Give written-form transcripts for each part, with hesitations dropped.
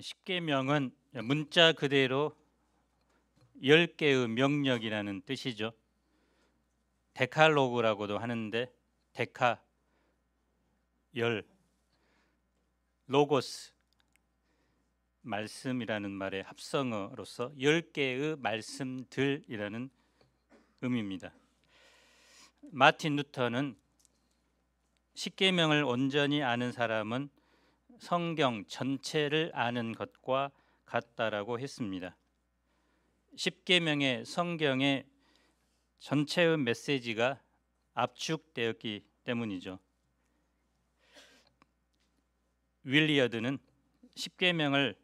십계명은 문자 그대로 10개의 명령이라는 뜻이죠. 데칼로그라고도 하는데 데카 10, 로고스 말씀이라는 말의 합성어로서 10개의 말씀들이라는 의미입니다. 마틴 루터는 십계명을 온전히 아는 사람은 성경 전체를 아는 것과 같다라고 했습니다. 십계명의 성경의 전체의 메시지가 압축되었기 때문이죠. 윌리어드는 십계명을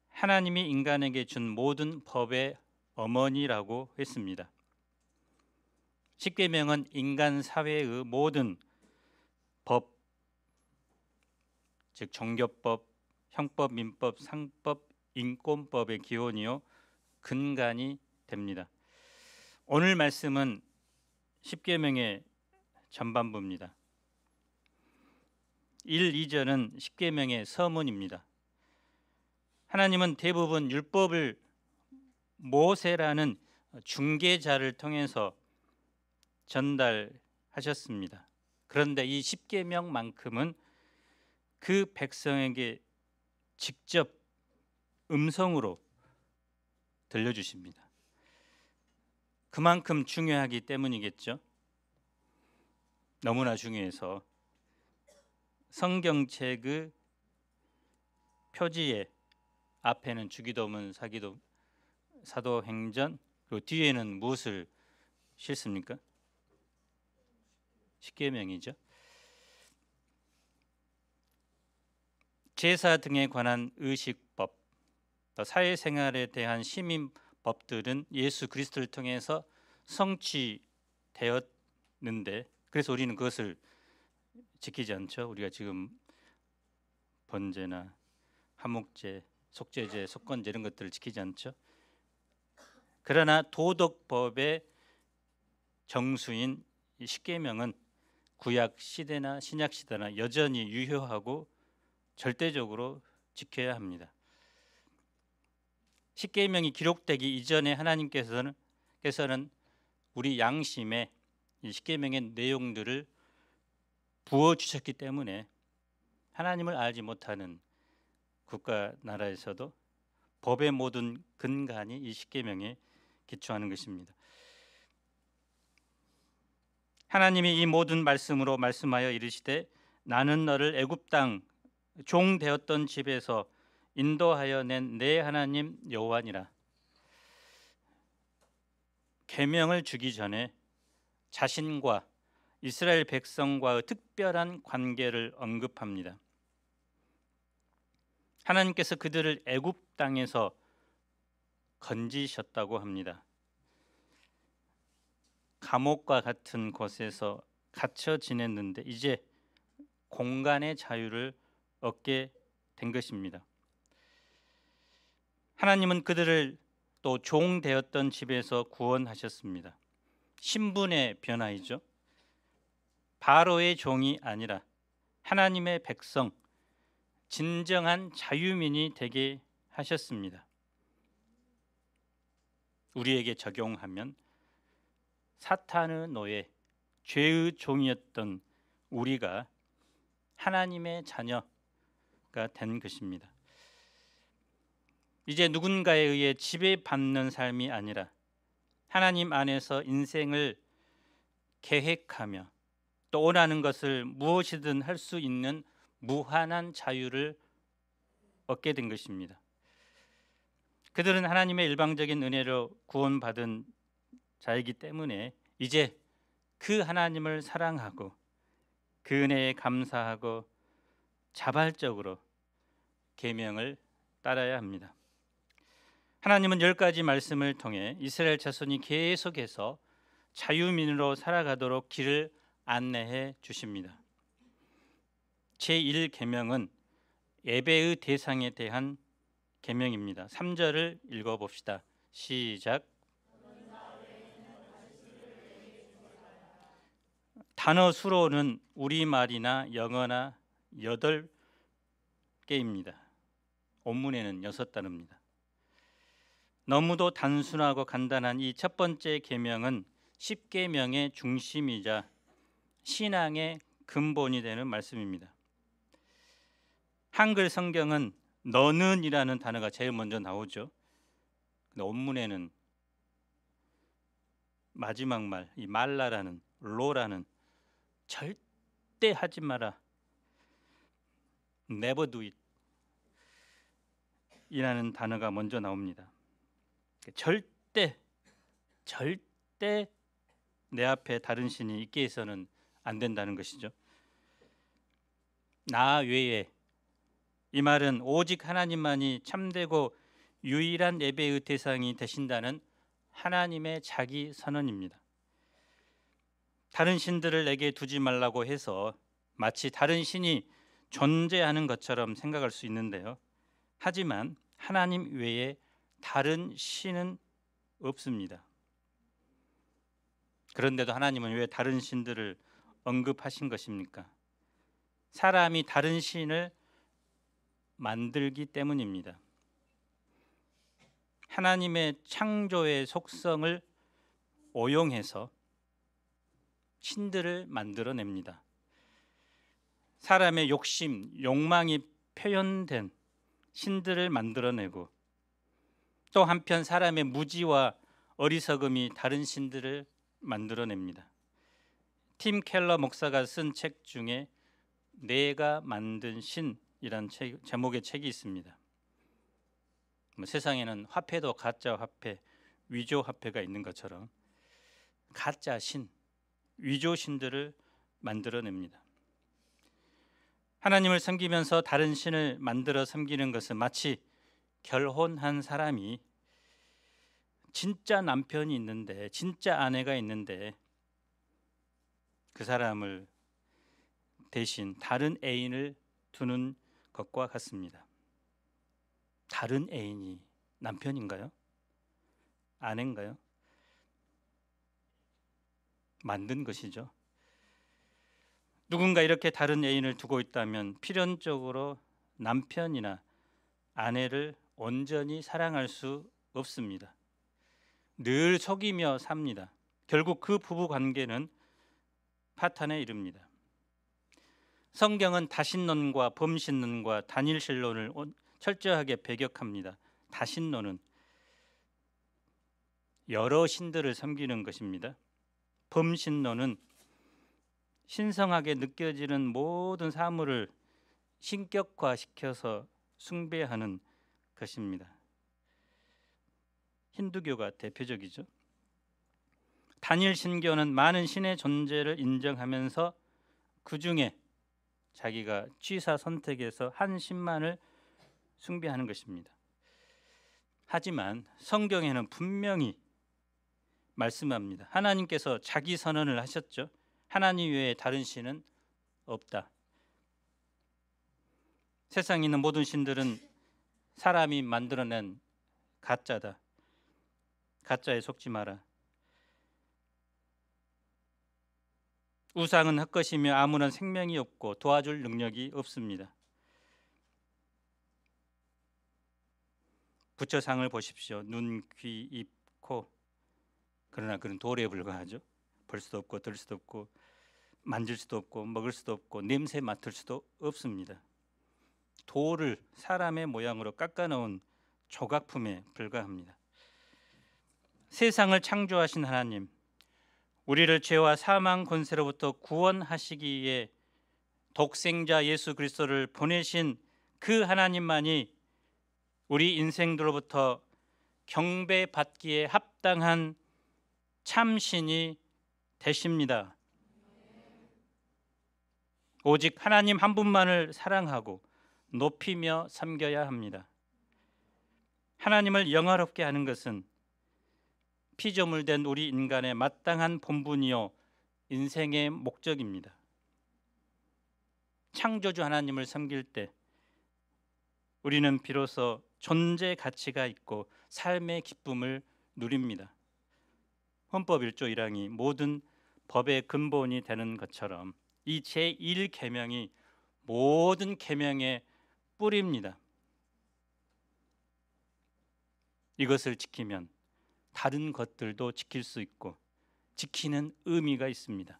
하나님이 인간에게 준 모든 법의 어머니라고 했습니다. 십계명은 인간 사회의 모든 법, 즉 종교법, 형법, 민법, 상법, 인권법의 기원이요 근간이 됩니다. 오늘 말씀은 십계명의 전반부입니다. 1, 2절은 십계명의 서문입니다. 하나님은 대부분 율법을 모세라는 중개자를 통해서 전달하셨습니다. 그런데 이 십계명만큼은 그 백성에게 직접 음성으로 들려주십니다. 그만큼 중요하기 때문이겠죠. 너무나 중요해서 성경책의 표지에 앞에는 주기도문, 사도행전, 그리고 뒤에는 무엇을 싣습니까? 십계명이죠. 제사 등에 관한 의식법, 사회생활에 대한 시민법들은 예수 그리스도를 통해서 성취되었는데 그래서 우리는 그것을 지키지 않죠. 우리가 지금 번제나 화목제, 속죄제, 속건제 이런 것들을 지키지 않죠. 그러나 도덕법의 정수인 이 십계명은 구약 시대나 신약 시대나 여전히 유효하고 절대적으로 지켜야 합니다. 십계명이 기록되기 이전에 하나님께서는 우리 양심에 이 십계명의 내용들을 부어주셨기 때문에 하나님을 알지 못하는 국가 나라에서도 법의 모든 근간이 이 십계명에 기초하는 것입니다. 하나님이 이 모든 말씀으로 말씀하여 이르시되 나는 너를 애굽 땅 종 되었던 집에서 인도하여 낸 내 하나님 여호와니라. 계명을 주기 전에 자신과 이스라엘 백성과의 특별한 관계를 언급합니다. 하나님께서 그들을 애굽 땅에서 건지셨다고 합니다. 감옥과 같은 곳에서 갇혀 지냈는데 이제 공간의 자유를 얻게 된 것입니다. 하나님은 그들을 또 종 되었던 집에서 구원하셨습니다. 신분의 변화이죠. 바로의 종이 아니라 하나님의 백성, 진정한 자유민이 되게 하셨습니다. 우리에게 적용하면 사탄의 노예, 죄의 종이었던 우리가 하나님의 자녀가 된 것입니다. 이제 누군가에 의해 지배받는 삶이 아니라 하나님 안에서 인생을 계획하며 또 원하는 것을 무엇이든 할 수 있는 무한한 자유를 얻게 된 것입니다. 그들은 하나님의 일방적인 은혜로 구원받은 자이기 때문에 이제 그 하나님을 사랑하고 그 은혜에 감사하고 자발적으로 계명을 따라야 합니다. 하나님은 10가지 말씀을 통해 이스라엘 자손이 계속해서 자유민으로 살아가도록 길을 안내해 주십니다. 제1계명은 예배의 대상에 대한 계명입니다. 3절을 읽어봅시다. 시작. 단어 수로는 우리말이나 영어나 8개입니다. 본문에는 6단어입니다. 너무도 단순하고 간단한 이 첫 번째 계명은 10계명의 중심이자 신앙의 근본이 되는 말씀입니다. 한글 성경은 너는이라는 단어가 제일 먼저 나오죠. 근데 원문에는 마지막 말, 이 말라라는 로라는 절대 하지 마라, never do it 이라는 단어가 먼저 나옵니다. 절대 내 앞에 다른 신이 있게 해서는 안 된다는 것이죠. 나 외에, 이 말은 오직 하나님만이 참되고 유일한 예배의 대상이 되신다는 하나님의 자기 선언입니다. 다른 신들을 내게 두지 말라고 해서 마치 다른 신이 존재하는 것처럼 생각할 수 있는데요. 하지만 하나님 외에 다른 신은 없습니다. 그런데도 하나님은 왜 다른 신들을 언급하신 것입니까? 사람이 다른 신을 만들기 때문입니다. 하나님의 창조의 속성을 오용해서 신들을 만들어냅니다. 사람의 욕심, 욕망이 표현된 신들을 만들어내고, 또 한편 사람의 무지와 어리석음이 다른 신들을 만들어냅니다. 팀 켈러 목사가 쓴 책 중에 내가 만든 신이란 제목의 책이 있습니다. 세상에는 화폐도 가짜 화폐, 위조 화폐가 있는 것처럼 가짜 신, 위조 신들을 만들어냅니다. 하나님을 섬기면서 다른 신을 만들어 섬기는 것은 마치 결혼한 사람이 진짜 남편이 있는데, 진짜 아내가 있는데 그 사람을 대신 다른 애인을 두는 것과 같습니다. 다른 애인이 남편인가요? 아내인가요? 만든 것이죠. 누군가 이렇게 다른 애인을 두고 있다면 필연적으로 남편이나 아내를 온전히 사랑할 수 없습니다. 늘 속이며 삽니다. 결국 그 부부 관계는 파탄에 이릅니다. 성경은 다신론과 범신론과 단일신론을 철저하게 배격합니다. 다신론은 여러 신들을 섬기는 것입니다. 범신론은 신성하게 느껴지는 모든 사물을 신격화시켜서 숭배하는 것입니다. 힌두교가 대표적이죠. 단일 신교는 많은 신의 존재를 인정하면서 그 중에 자기가 취사 선택해서 한 신만을 숭배하는 것입니다. 하지만 성경에는 분명히 말씀합니다. 하나님께서 자기 선언을 하셨죠. 하나님 외에 다른 신은 없다. 세상에 있는 모든 신들은 사람이 만들어낸 가짜다. 가짜에 속지 마라. 우상은 헛것이며 아무런 생명이 없고 도와줄 능력이 없습니다. 부처상을 보십시오. 눈, 귀, 입, 코. 그러나 그는 돌에 불과하죠. 볼 수도 없고 들 수도 없고 만질 수도 없고 먹을 수도 없고 냄새 맡을 수도 없습니다. 돌을 사람의 모양으로 깎아놓은 조각품에 불과합니다. 세상을 창조하신 하나님, 우리를 죄와 사망 권세로부터 구원하시기에 독생자 예수 그리스도를 보내신 그 하나님만이 우리 인생들로부터 경배받기에 합당한 참신이 되십니다. 오직 하나님 한 분만을 사랑하고 높이며 섬겨야 합니다. 하나님을 영화롭게 하는 것은 피조물된 우리 인간의 마땅한 본분이요 인생의 목적입니다. 창조주 하나님을 섬길 때 우리는 비로소 존재 가치가 있고 삶의 기쁨을 누립니다. 헌법 1조 1항이 모든 법의 근본이 되는 것처럼 이 제1계명이 모든 계명의 뿌리입니다. 이것을 지키면 다른 것들도 지킬 수 있고 지키는 의미가 있습니다.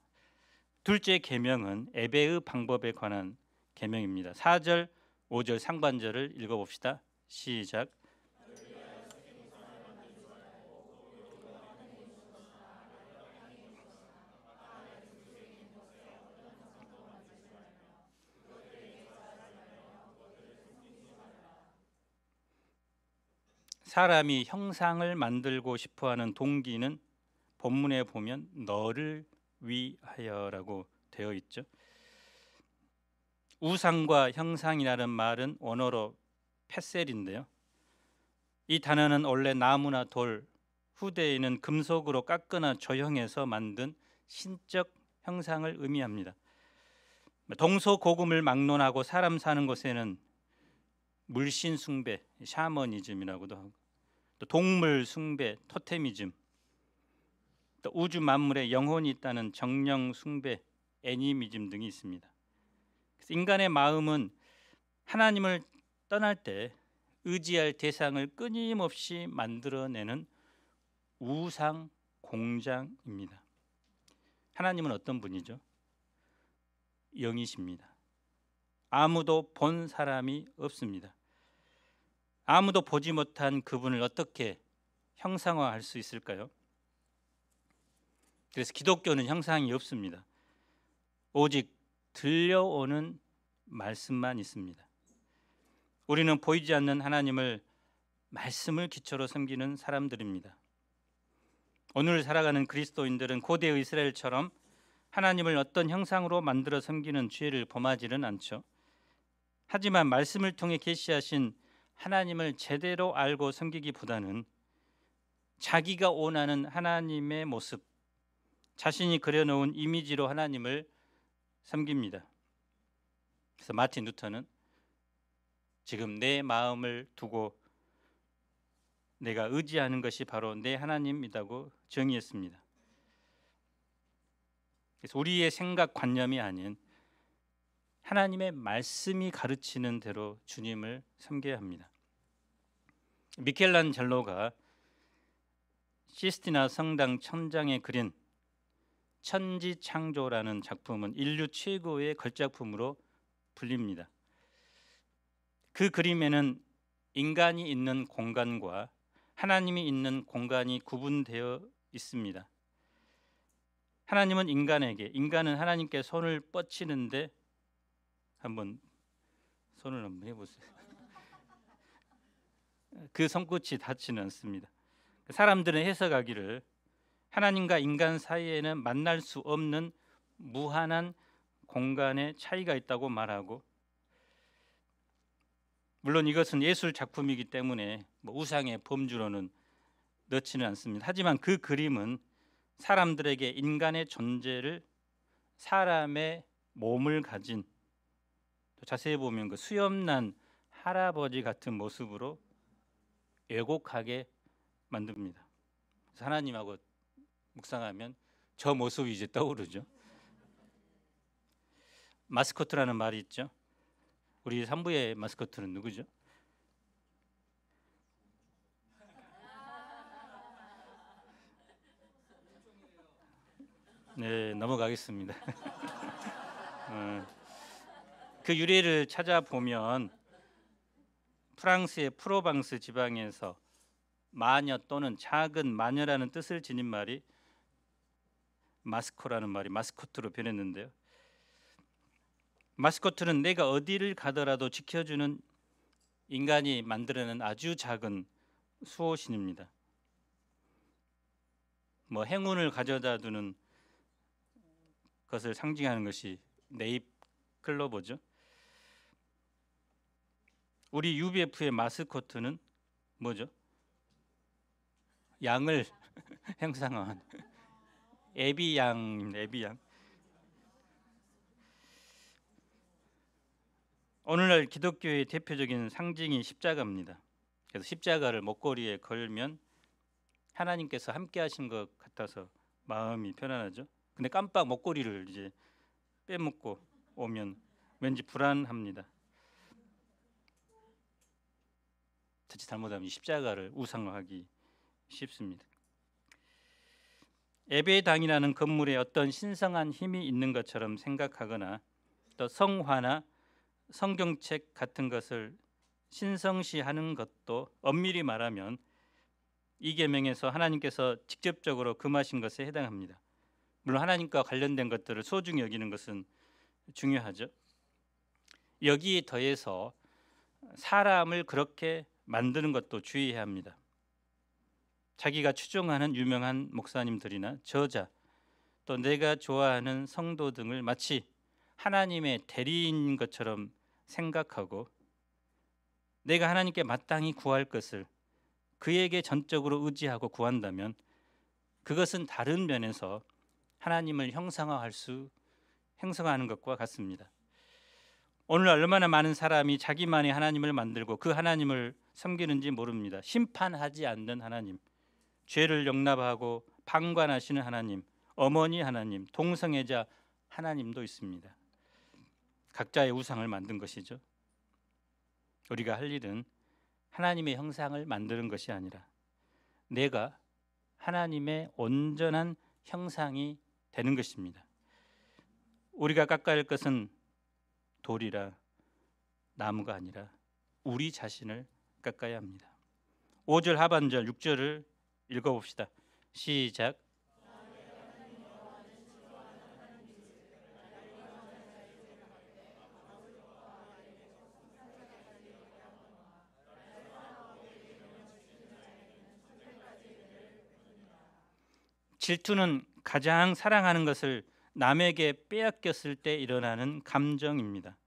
둘째 계명은 예배의 방법에 관한 계명입니다. 4절, 5절 상반절을 읽어봅시다. 시작. 사람이 형상을 만들고 싶어하는 동기는 본문에 보면 너를 위하여라고 되어 있죠. 우상과 형상이라는 말은 원어로 페셀인데요. 이 단어는 원래 나무나 돌, 후대에는 금속으로 깎거나 조형해서 만든 신적 형상을 의미합니다. 동서고금을 막론하고 사람 사는 곳에는 물신 숭배, 샤머니즘이라고도 하고, 또 동물 숭배, 토테미즘, 또 우주 만물에 영혼이 있다는 정령 숭배, 애니미즘 등이 있습니다. 그래서 인간의 마음은 하나님을 떠날 때 의지할 대상을 끊임없이 만들어내는 우상 공장입니다. 하나님은 어떤 분이죠? 영이십니다. 아무도 본 사람이 없습니다. 아무도 보지 못한 그분을 어떻게 형상화할 수 있을까요? 그래서 기독교는 형상이 없습니다. 오직 들려오는 말씀만 있습니다. 우리는 보이지 않는 하나님을 말씀을 기초로 섬기는 사람들입니다. 오늘 살아가는 그리스도인들은 고대 이스라엘처럼 하나님을 어떤 형상으로 만들어 섬기는 죄를 범하지는 않죠. 하지만 말씀을 통해 계시하신 하나님을 제대로 알고 섬기기보다는 자기가 원하는 하나님의 모습, 자신이 그려놓은 이미지로 하나님을 섬깁니다. 그래서 마틴 루터는 지금 내 마음을 두고 내가 의지하는 것이 바로 내 하나님이라고 정의했습니다. 그래서 우리의 생각관념이 아닌 하나님의 말씀이 가르치는 대로 주님을 섬겨야 합니다. 미켈란젤로가 시스티나 성당 천장에 그린 천지창조라는 작품은 인류 최고의 걸작품으로 불립니다. 그 그림에는 인간이 있는 공간과 하나님이 있는 공간이 구분되어 있습니다. 하나님은 인간에게, 인간은 하나님께 손을 뻗치는데 한번 손을 한번 해보세요. 그 손끝이 닿지는 않습니다. 사람들은 해석하기를 하나님과 인간 사이에는 만날 수 없는 무한한 공간의 차이가 있다고 말하고, 물론 이것은 예술 작품이기 때문에 우상의 범주로는 넣지는 않습니다. 하지만 그 그림은 사람들에게 인간의 존재를 사람의 몸을 가진, 또 자세히 보면 그 수염난 할아버지 같은 모습으로 왜곡하게 만듭니다. 그래서 하나님하고 묵상하면 저 모습이 이제 떠오르죠. 마스코트라는 말이 있죠. 우리 산부의 마스코트는 누구죠? 네, 넘어가겠습니다. 그 유래를 찾아보면 프랑스의 프로방스 지방에서 마녀 또는 작은 마녀라는 뜻을 지닌 말이 마스코라는 말이 마스코트로 변했는데요. 마스코트는 내가 어디를 가더라도 지켜주는 인간이 만들어낸 아주 작은 수호신입니다. 행운을 가져다 두는 것을 상징하는 것이 네잎클로버죠. 우리 UBF의 마스코트는 뭐죠? 양을 형상화한 애비양. 오늘날 기독교의 대표적인 상징이 십자가입니다. 그래서 십자가를 목걸이에 걸면 하나님께서 함께 하신 것 같아서 마음이 편안하죠. 근데 깜빡 목걸이를 이제 빼먹고 오면 왠지 불안합니다. 자칫 잘못하면 이 십자가를 우상화하기 쉽습니다. 예배당이라는 건물에 어떤 신성한 힘이 있는 것처럼 생각하거나 또 성화나 성경책 같은 것을 신성시하는 것도 엄밀히 말하면 이 계명에서 하나님께서 직접적으로 금하신 것에 해당합니다. 물론 하나님과 관련된 것들을 소중히 여기는 것은 중요하죠. 여기에 더해서 사람을 그렇게 만드는 것도 주의해야 합니다. 자기가 추종하는 유명한 목사님들이나 저자, 또 내가 좋아하는 성도 등을 마치 하나님의 대리인 것처럼 생각하고 내가 하나님께 마땅히 구할 것을 그에게 전적으로 의지하고 구한다면 그것은 다른 면에서 하나님을 형상화하는 것과 같습니다. 오늘 얼마나 많은 사람이 자기만의 하나님을 만들고 그 하나님을 섬기는지 모릅니다. 심판하지 않는 하나님, 죄를 용납하고 방관하시는 하나님, 어머니 하나님, 동성애자 하나님도 있습니다. 각자의 우상을 만든 것이죠. 우리가 할 일은 하나님의 형상을 만드는 것이 아니라 내가 하나님의 온전한 형상이 되는 것입니다. 우리가 깎아야 할 것은 돌이라 나무가 아니라 우리 자신을 깎아야 합니다. 5절 하반절 6절을 읽어봅시다. 시작. 질투는 가장 사랑하는 것을 남에게 빼앗겼을 때 일어나는 감정입니다.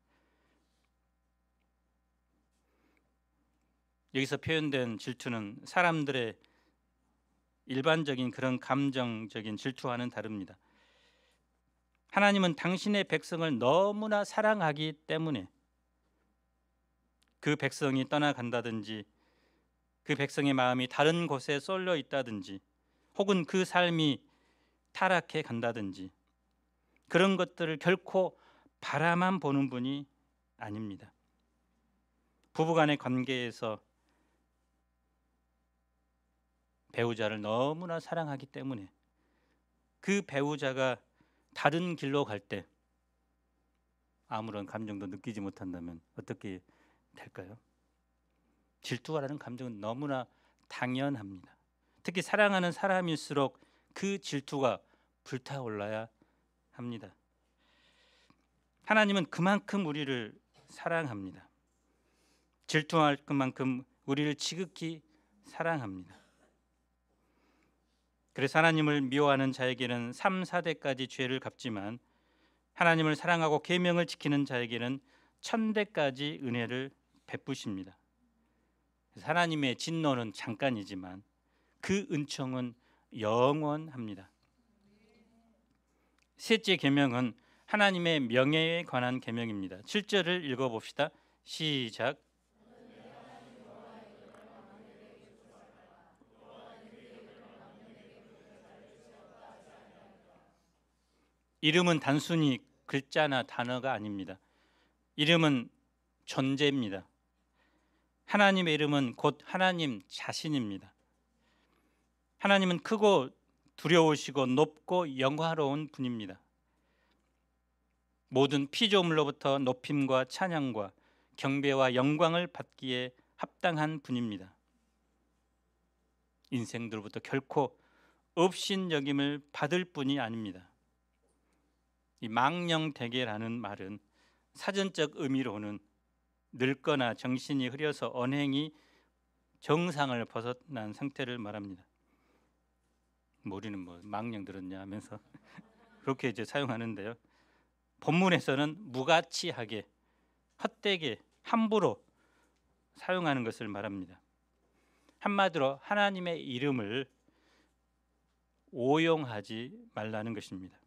여기서 표현된 질투는 사람들의 일반적인 그런 감정적인 질투와는 다릅니다. 하나님은 당신의 백성을 너무나 사랑하기 때문에 그 백성이 떠나간다든지 그 백성의 마음이 다른 곳에 쏠려 있다든지 혹은 그 삶이 타락해 간다든지 그런 것들을 결코 바라만 보는 분이 아닙니다. 부부간의 관계에서 배우자를 너무나 사랑하기 때문에 그 배우자가 다른 길로 갈 때 아무런 감정도 느끼지 못한다면 어떻게 될까요? 질투라는 감정은 너무나 당연합니다. 특히 사랑하는 사람일수록 그 질투가 불타올라야 합니다. 하나님은 그만큼 우리를 사랑합니다. 질투할 그만큼 우리를 지극히 사랑합니다. 그래서 하나님을 미워하는 자에게는 3, 4대까지 죄를 갚지만 하나님을 사랑하고 계명을 지키는 자에게는 1000대까지 은혜를 베푸십니다. 하나님의 진노는 잠깐이지만 그 은총은 영원합니다. 셋째 계명은 하나님의 명예에 관한 계명입니다. 7절을 읽어봅시다. 시작. 이름은 단순히 글자나 단어가 아닙니다. 이름은 존재입니다. 하나님의 이름은 곧 하나님 자신입니다. 하나님은 크고 두려우시고 높고 영화로운 분입니다. 모든 피조물로부터 높임과 찬양과 경배와 영광을 받기에 합당한 분입니다. 인생들로부터 결코 업신여김을 받을 분이 아닙니다. 이 망령되게라는 말은 사전적 의미로는 늙거나 정신이 흐려서 언행이 정상을 벗어난 상태를 말합니다. 우리는 망령 들었냐 하면서 그렇게 이제 사용하는데요. 본문에서는 무가치하게, 헛되게, 함부로 사용하는 것을 말합니다. 한마디로 하나님의 이름을 오용하지 말라는 것입니다.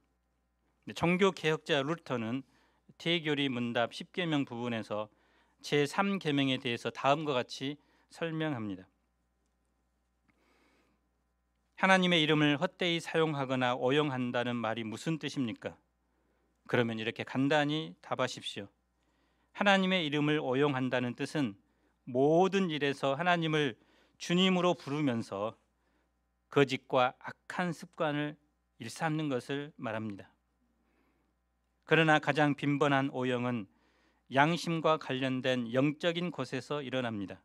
종교개혁자 루터는 대교리 문답 10계명 부분에서 제3계명에 대해서 다음과 같이 설명합니다. 하나님의 이름을 헛되이 사용하거나 오용한다는 말이 무슨 뜻입니까? 그러면 이렇게 간단히 답하십시오. 하나님의 이름을 오용한다는 뜻은 모든 일에서 하나님을 주님으로 부르면서 거짓과 악한 습관을 일삼는 것을 말합니다. 그러나 가장 빈번한 오형은 양심과 관련된 영적인 곳에서 일어납니다.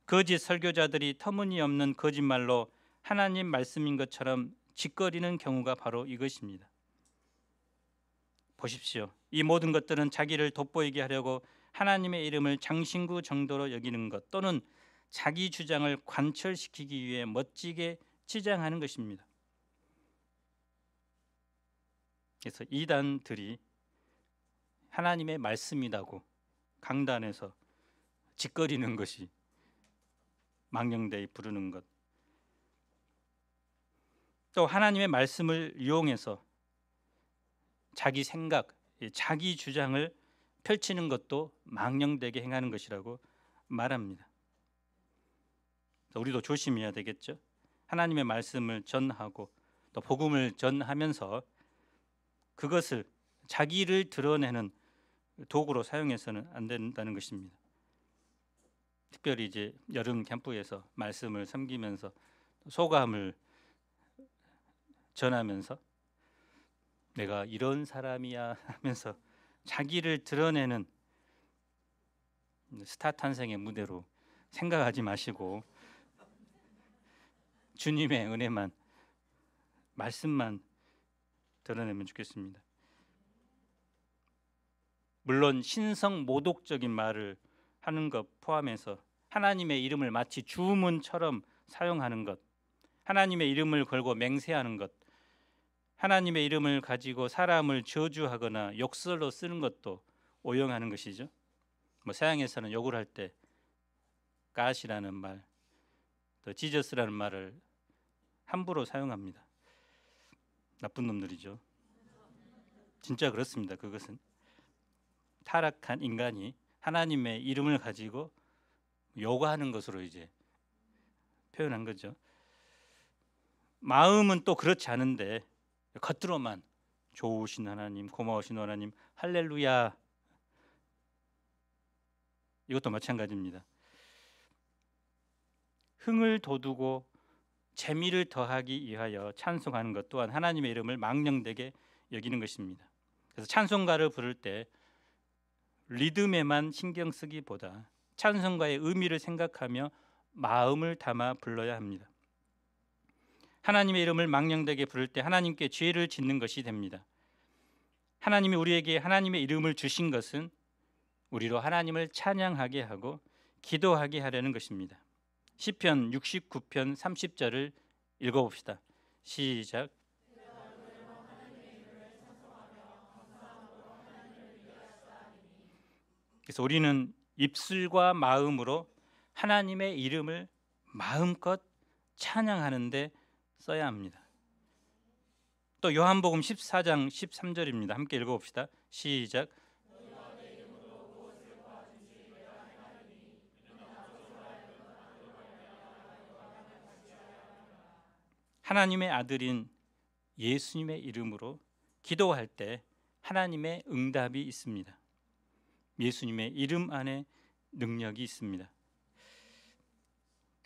거짓 설교자들이 터무니없는 거짓말로 하나님 말씀인 것처럼 짓거리는 경우가 바로 이것입니다. 보십시오. 이 모든 것들은 자기를 돋보이게 하려고 하나님의 이름을 장신구 정도로 여기는 것, 또는 자기 주장을 관철시키기 위해 멋지게 치장하는 것입니다. 그래서 이단들이 하나님의 말씀이라고 강단에서 짓거리는 것이 망령되이 부르는 것, 또 하나님의 말씀을 이용해서 자기 생각, 자기 주장을 펼치는 것도 망령되게 행하는 것이라고 말합니다. 우리도 조심해야 되겠죠. 하나님의 말씀을 전하고 또 복음을 전하면서 그것을 자기를 드러내는 도구로 사용해서는 안 된다는 것입니다. 특별히 이제 여름 캠프에서 말씀을 섬기면서 소감을 전하면서 내가 이런 사람이야 하면서 자기를 드러내는 스타 탄생의 무대로 생각하지 마시고 주님의 은혜만, 말씀만 드러내면 좋겠습니다. 물론 신성 모독적인 말을 하는 것 포함해서 하나님의 이름을 마치 주문처럼 사용하는 것, 하나님의 이름을 걸고 맹세하는 것, 하나님의 이름을 가지고 사람을 저주하거나 욕설로 쓰는 것도 오용하는 것이죠. 서양에서는 욕을 할 때 God이라는 말, 또 지저스라는 말을 함부로 사용합니다. 나쁜 놈들이죠. 진짜 그렇습니다. 그것은 타락한 인간이 하나님의 이름을 가지고 요구하는 것으로 이제 표현한 거죠. 마음은 또 그렇지 않은데 겉으로만 좋으신 하나님, 고마우신 하나님, 할렐루야, 이것도 마찬가지입니다. 흥을 돋우고 재미를 더하기 위하여 찬송하는 것 또한 하나님의 이름을 망령되게 여기는 것입니다. 그래서 찬송가를 부를 때 리듬에만 신경 쓰기보다 찬송가의 의미를 생각하며 마음을 담아 불러야 합니다. 하나님의 이름을 망령되게 부를 때 하나님께 죄를 짓는 것이 됩니다. 하나님이 우리에게 하나님의 이름을 주신 것은 우리로 하나님을 찬양하게 하고 기도하게 하려는 것입니다. 시편 69편 30절을 읽어봅시다. 시작. 그래서 우리는 입술과 마음으로 하나님의 이름을 마음껏 찬양하는 데 써야 합니다. 또 요한복음 14장 13절입니다. 함께 읽어봅시다. 시작. 하나님의 아들인 예수님의 이름으로 기도할 때 하나님의 응답이 있습니다. 예수님의 이름 안에 능력이 있습니다.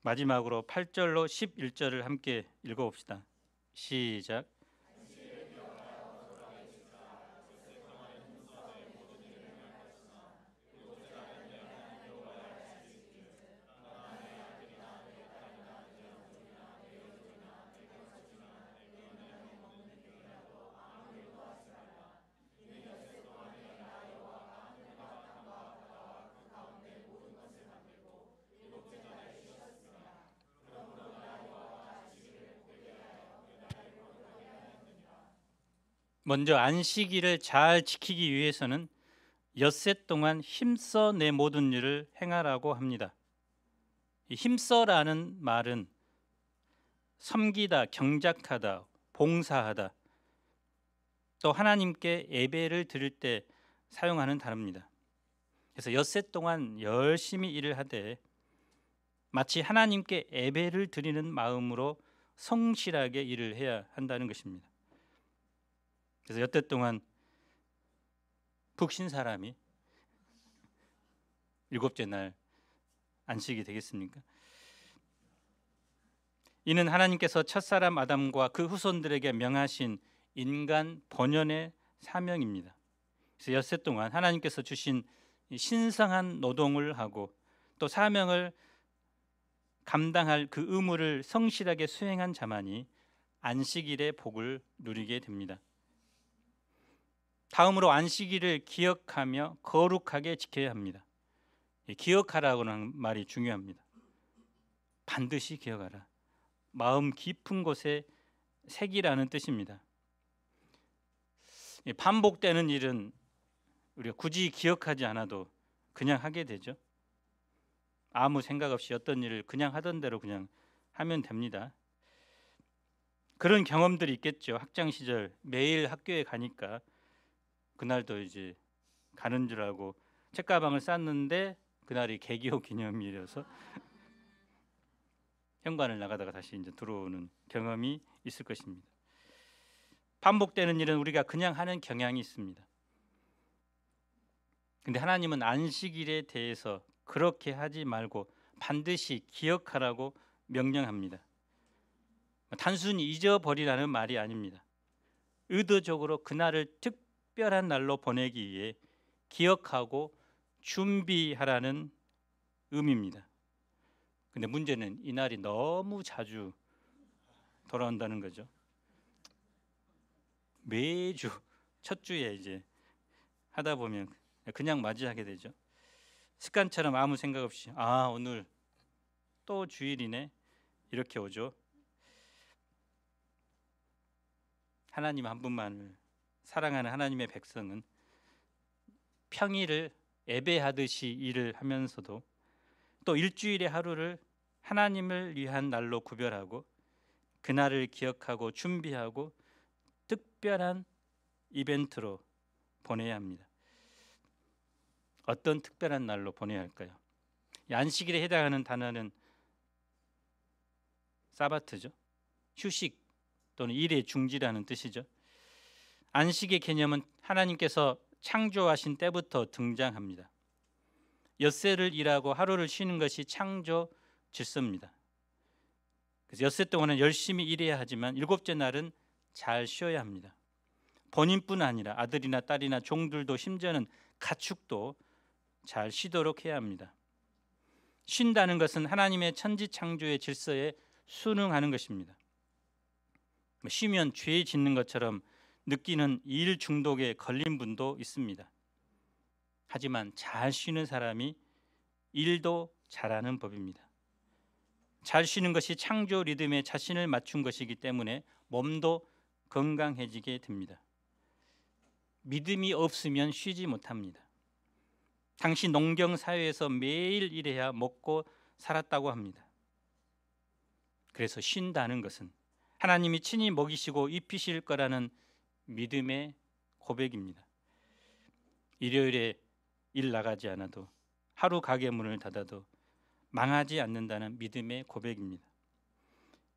마지막으로 8절로 11절을 함께 읽어봅시다. 시작. 먼저 안식일을 잘 지키기 위해서는 엿새 동안 힘써 내 모든 일을 행하라고 합니다. 이 힘써라는 말은 섬기다, 경작하다, 봉사하다, 또 하나님께 예배를 드릴 때 사용하는 단어입니다. 그래서 엿새 동안 열심히 일을 하되 마치 하나님께 예배를 드리는 마음으로 성실하게 일을 해야 한다는 것입니다. 그래서 여태 동안 푹 쉰 사람이 일곱째 날 안식이 되겠습니까? 이는 하나님께서 첫사람 아담과 그 후손들에게 명하신 인간 본연의 사명입니다. 그래서 엿새 동안 하나님께서 주신 신성한 노동을 하고 또 사명을 감당할 그 의무를 성실하게 수행한 자만이 안식일의 복을 누리게 됩니다. 다음으로 안식일을 기억하며 거룩하게 지켜야 합니다. 기억하라고는 말이 중요합니다. 반드시 기억하라. 마음 깊은 곳에 새기라는 뜻입니다. 반복되는 일은 우리가 굳이 기억하지 않아도 그냥 하게 되죠. 아무 생각 없이 어떤 일을 그냥 하던 대로 그냥 하면 됩니다. 그런 경험들이 있겠죠. 학창 시절 매일 학교에 가니까 그날도 이제 가는 줄 알고 책가방을 쌌는데 그날이 개교 기념일이어서 현관을 나가다가 다시 이제 들어오는 경험이 있을 것입니다. 반복되는 일은 우리가 그냥 하는 경향이 있습니다. 근데 하나님은 안식일에 대해서 그렇게 하지 말고 반드시 기억하라고 명령합니다. 단순히 잊어버리라는 말이 아닙니다. 의도적으로 그날을 특별한 날로 보내기 위해 기억하고 준비하라는 의미입니다. 근데 문제는 이 날이 너무 자주 돌아온다는 거죠. 매주 첫 주에 이제 하다 보면 그냥 맞이하게 되죠. 습관처럼 아무 생각 없이 오늘 또 주일이네 이렇게 오죠. 하나님 한 분만을 사랑하는 하나님의 백성은 평일을 예배하듯이 일을 하면서도 또 일주일의 하루를 하나님을 위한 날로 구별하고 그날을 기억하고 준비하고 특별한 이벤트로 보내야 합니다. 어떤 특별한 날로 보내야 할까요? 안식일에 해당하는 단어는 사바트죠. 휴식 또는 일에 중지라는 뜻이죠. 안식의 개념은 하나님께서 창조하신 때부터 등장합니다. 엿새를 일하고 하루를 쉬는 것이 창조 질서입니다. 그래서 엿새 동안은 열심히 일해야 하지만 일곱째 날은 잘 쉬어야 합니다. 본인뿐 아니라 아들이나 딸이나 종들도 심지어는 가축도 잘 쉬도록 해야 합니다. 쉰다는 것은 하나님의 천지 창조의 질서에 순응하는 것입니다. 쉬면 죄 짓는 것처럼 느끼는 일 중독에 걸린 분도 있습니다. 하지만 잘 쉬는 사람이 일도 잘하는 법입니다. 잘 쉬는 것이 창조 리듬에 자신을 맞춘 것이기 때문에 몸도 건강해지게 됩니다. 믿음이 없으면 쉬지 못합니다. 당시 농경 사회에서 매일 일해야 먹고 살았다고 합니다. 그래서 쉰다는 것은 하나님이 친히 먹이시고 입히실 거라는 믿음의 고백입니다. 일요일에 일 나가지 않아도 하루 가게 문을 닫아도 망하지 않는다는 믿음의 고백입니다.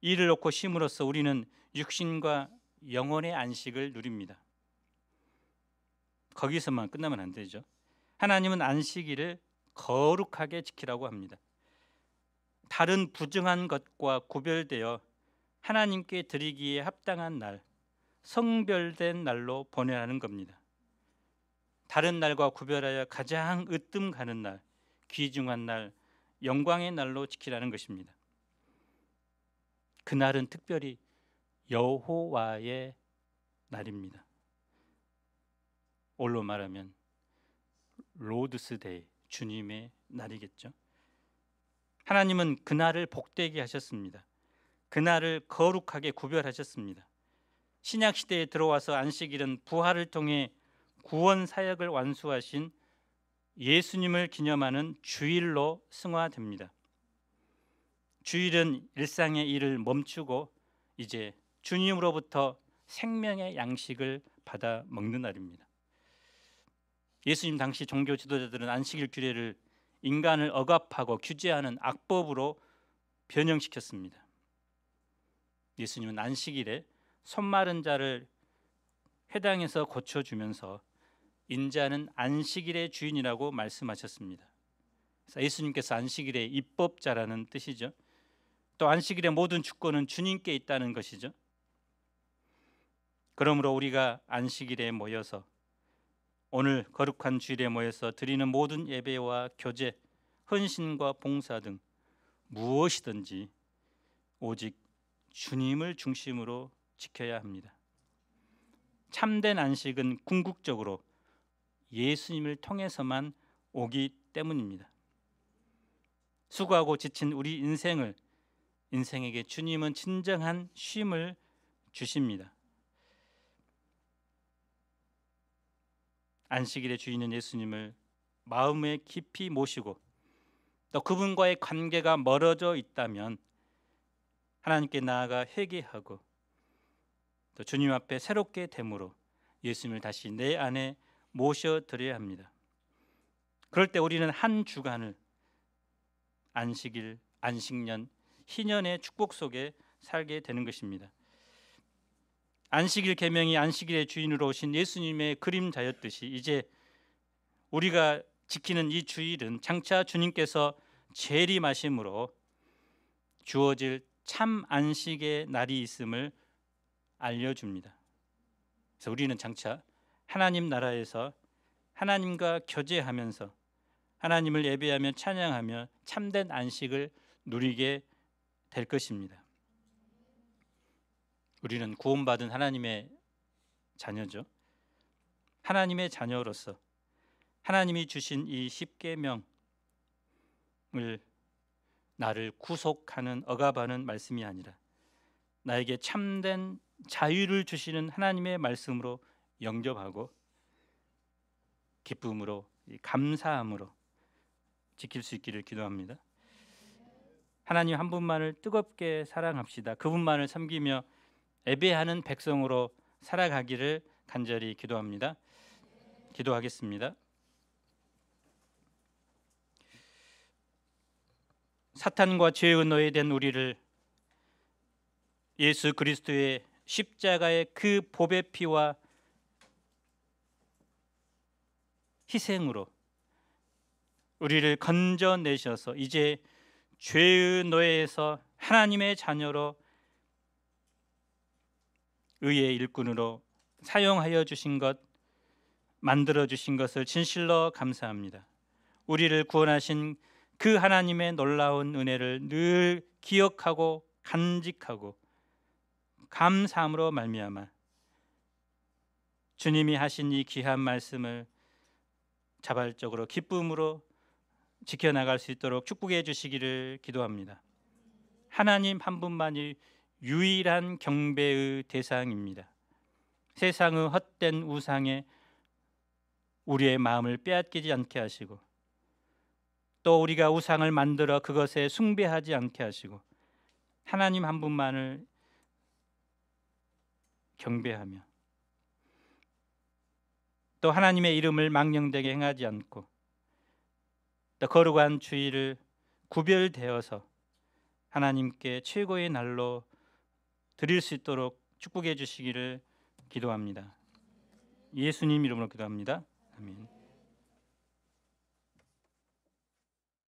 일을 놓고 쉼으로써 우리는 육신과 영혼의 안식을 누립니다. 거기서만 끝나면 안 되죠. 하나님은 안식일을 거룩하게 지키라고 합니다. 다른 부정한 것과 구별되어 하나님께 드리기에 합당한 날, 성별된 날로 보내라는 겁니다. 다른 날과 구별하여 가장 으뜸 가는 날, 귀중한 날, 영광의 날로 지키라는 것입니다. 그날은 특별히 여호와의 날입니다. 올로 말하면 로드스 데이, 주님의 날이겠죠. 하나님은 그날을 복되게 하셨습니다. 그날을 거룩하게 구별하셨습니다. 신약 시대에 들어와서 안식일은 부활을 통해 구원 사역을 완수하신 예수님을 기념하는 주일로 승화됩니다. 주일은 일상의 일을 멈추고 이제 주님으로부터 생명의 양식을 받아 먹는 날입니다. 예수님 당시 종교 지도자들은 안식일 규례를 인간을 억압하고 규제하는 악법으로 변형시켰습니다. 예수님은 안식일에 손 마른 자를 회당에서 고쳐주면서 인자는 안식일의 주인이라고 말씀하셨습니다. 예수님께서 안식일의 입법자라는 뜻이죠. 또 안식일의 모든 주권은 주님께 있다는 것이죠. 그러므로 우리가 안식일에 모여서 오늘 거룩한 주일에 모여서 드리는 모든 예배와 교제, 헌신과 봉사 등 무엇이든지 오직 주님을 중심으로 지켜야 합니다. 참된 안식은 궁극적으로 예수님을 통해서만 오기 때문입니다. 수고하고 지친 우리 인생에게 주님은 진정한 쉼을 주십니다. 안식일의 주인은 예수님을 마음에 깊이 모시고 또 그분과의 관계가 멀어져 있다면 하나님께 나아가 회개하고 또 주님 앞에 새롭게 됨으로 예수님을 다시 내 안에 모셔드려야 합니다. 그럴 때 우리는 한 주간을 안식일, 안식년, 희년의 축복 속에 살게 되는 것입니다. 안식일 계명이 안식일의 주인으로 오신 예수님의 그림자였듯이 이제 우리가 지키는 이 주일은 장차 주님께서 재림하심으로 주어질 참 안식의 날이 있음을 알려줍니다. 그래서 우리는 장차 하나님 나라에서 하나님과 교제하면서 하나님을 예배하며 찬양하며 참된 안식을 누리게 될 것입니다. 우리는 구원받은 하나님의 자녀죠. 하나님의 자녀로서 하나님이 주신 이 십계명을 나를 구속하는 억압하는 말씀이 아니라 나에게 참된 자유를 주시는 하나님의 말씀으로 영접하고 기쁨으로 감사함으로 지킬 수 있기를 기도합니다. 하나님 한 분만을 뜨겁게 사랑합시다. 그분만을 섬기며 예배하는 백성으로 살아가기를 간절히 기도합니다. 기도하겠습니다. 사탄과 죄의 노예된 우리를 예수 그리스도의 십자가의 그 보배 피와 희생으로 우리를 건져내셔서 이제 죄의 노예에서 하나님의 자녀로 의의 일꾼으로 사용하여 주신 것, 만들어 주신 것을 진실로 감사합니다. 우리를 구원하신 그 하나님의 놀라운 은혜를 늘 기억하고 간직하고 감사함으로 말미암아 주님이 하신 이 귀한 말씀을 자발적으로 기쁨으로 지켜나갈 수 있도록 축복해 주시기를 기도합니다. 하나님 한 분만이 유일한 경배의 대상입니다. 세상의 헛된 우상에 우리의 마음을 빼앗기지 않게 하시고 또 우리가 우상을 만들어 그것에 숭배하지 않게 하시고 하나님 한 분만을 경배하며 또 하나님의 이름을 망령되게 행하지 않고 또 거룩한 주일을 구별되어서 하나님께 최고의 날로 드릴 수 있도록 축복해 주시기를 기도합니다. 예수님 이름으로 기도합니다. 아멘.